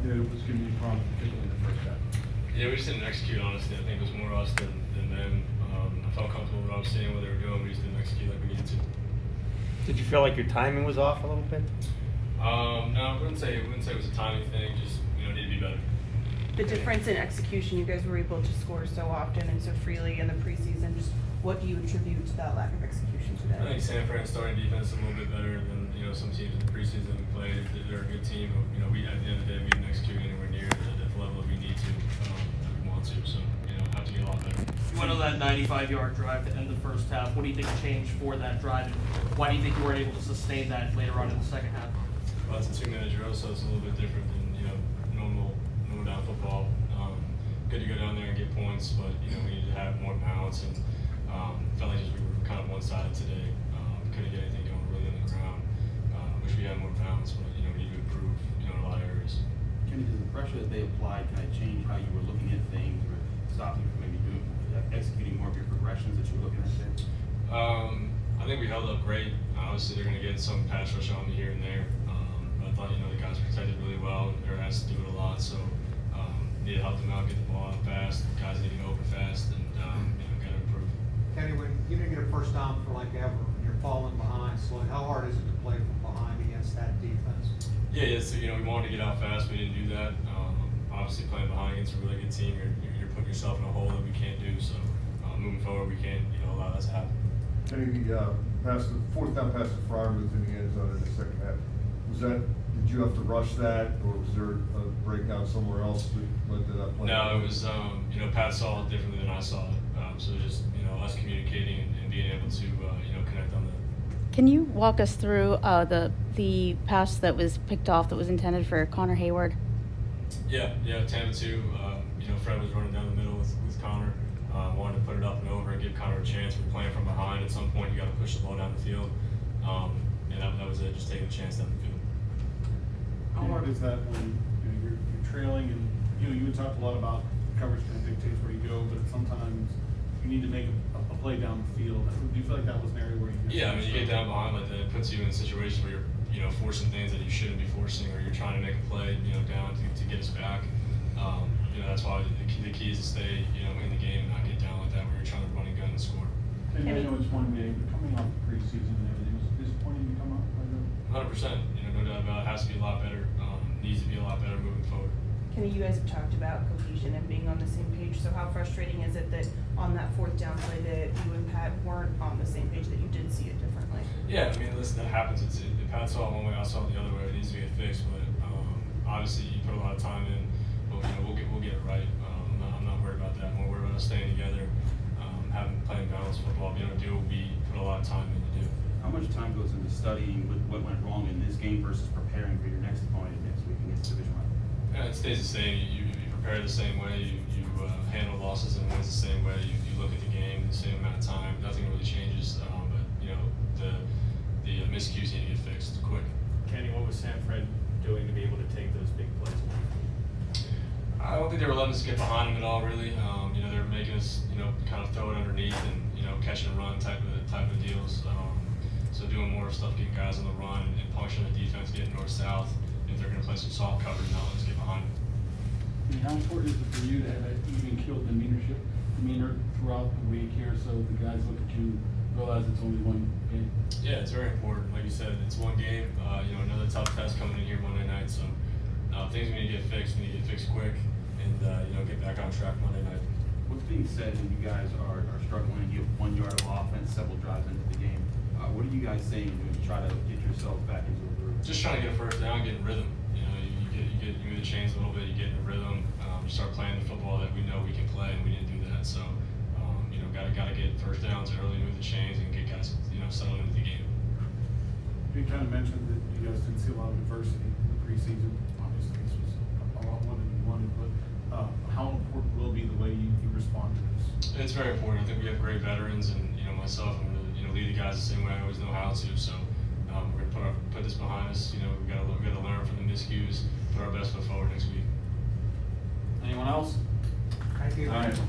that was giving you problems, particularly in the first half? Yeah, we just didn't execute, honestly. I think it was more us than them. I felt comfortable with what I was seeing, what they were doing. We just didn't execute like we needed to. Did you feel like your timing was off a little bit? No, I wouldn't say it was a timing thing. Just need to be better. The difference in execution, you guys were able to score so often and so freely in the preseason. Just what do you attribute to that lack of execution today? I think San Fran's starting defense a little bit better than some teams in the preseason we played. They're a good team. We at the end of the day we didn't execute anywhere near at the level that we need to, that we want to. So have to get a lot better. You went on that 95-yard drive to end the first half. What do you think changed for that drive, and why do you think you weren't able to sustain that later on in the second half? Well, it's a 2-minute drill, so it's a little bit different than normal down football. Good to go down there and get points, but we need to have more balance, and felt like we were kind of one-sided today. Couldn't get anything going really on the ground. Wish we had more balance, but we need to improve in a lot of areas. Kenny, does the pressure that they applied kind of change how you were looking at things, or stop you from maybe executing more of your progressions that you were looking at today? I think we held up great. Obviously, they're going to get some pass rush on me here and there. But I thought the guys protected really well. They're asked to do it a lot, so need to help them out, get the ball out fast. Guys need to go over fast, and got to improve. Kenny, when you didn't get a first down for like ever, and you're falling behind, so how hard is it to play from behind against that defense? Yeah, so we wanted to get out fast. We didn't do that. Obviously, playing behind against a really good team, you're putting yourself in a hole that we can't do. So moving forward, we can't allow that to happen. Kenny, the fourth down pass to Fryermuth in the end zone in the second half, did you have to rush that, or was there a breakdown somewhere else that led to that play? No, it was, Pat saw it differently than I saw it. So just, us communicating and being able to, connect on that. Can you walk us through the pass that was picked off that was intended for Connor Hayward? Yeah, 10-2. Fred was running down the middle with Connor. Wanted to put it up and over and give Connor a chance. We're playing from behind. At some point, you got to push the ball down the field. And that was it, just taking a chance down the field. How hard is that when you're trailing, and you had talked a lot about coverage kind of dictates where you go, but sometimes you need to make a play down the field. Do you feel like that was an area where you? Yeah, you get down behind like that, it puts you in situations where you're forcing things that you shouldn't be forcing, or you're trying to make a play down to get us back. That's why the key is to stay in the game and not get down like that where you're trying to run and gun and score. And I know it's one game, but coming off the preseason and everything, was it disappointing to come up like that? 100%. No doubt about it. It has to be a lot better. Needs to be a lot better moving forward. Kenny, you guys have talked about cohesion and being on the same page. So how frustrating is it that on that fourth down play that you and Pat weren't on the same page, that you did see it differently? Yeah, listen, that happens. Pat saw it one way, I saw it the other way. It needs to get fixed, but obviously you put a lot of time in. But we'll get it right. I'm not worried about that. I'm more worried about us staying together, playing balanced football, being able to do what we put a lot of time in to do. How much time goes into studying what went wrong in this game versus preparing for your next opponent next week against Division I? Yeah, it stays the same. You prepare the same way. You handle losses and wins the same way. You look at the game the same amount of time. Nothing really changes. But the miscues need to get fixed quick. Kenny, what was Sanford doing to be able to take those big plays? I don't think they were letting us get behind them at all, really. They were making us, kind of throw it underneath and, catch and run type of deals. So doing more stuff, getting guys on the run and pushing the defense, getting north-south. If they're going to play some soft coverage, not let us get behind them. How important is it for you to have an even-keeled demeanor throughout the week here, so the guys look at you, realize it's only one game? Yeah, it's very important. Like you said, it's one game. Another tough test coming in here Monday night. So things we need to get fixed. We need to get fixed quick, and get back on track Monday night. What's being said when you guys are struggling and you have 1 yard of offense several drives into the game? What are you guys saying when you try to get yourself back into a groove? Just trying to get a first down, get in rhythm. You move the chains a little bit, you get in a rhythm. You start playing the football that we know we can play, and we didn't do that. So, got to get first downs early, move the chains, and get guys, settled into the game. You kind of mentioned that you guys didn't see a lot of adversity in the preseason. Obviously, this was a lot more than you wanted, but how important will be the way you respond to this? It's very important. I think we have great veterans, and myself, I'm going to lead the guys the same way I always know how to. So we're going to put this behind us. We've got to learn from the miscues, put our best foot forward next week. Anyone else? Thank you. All right.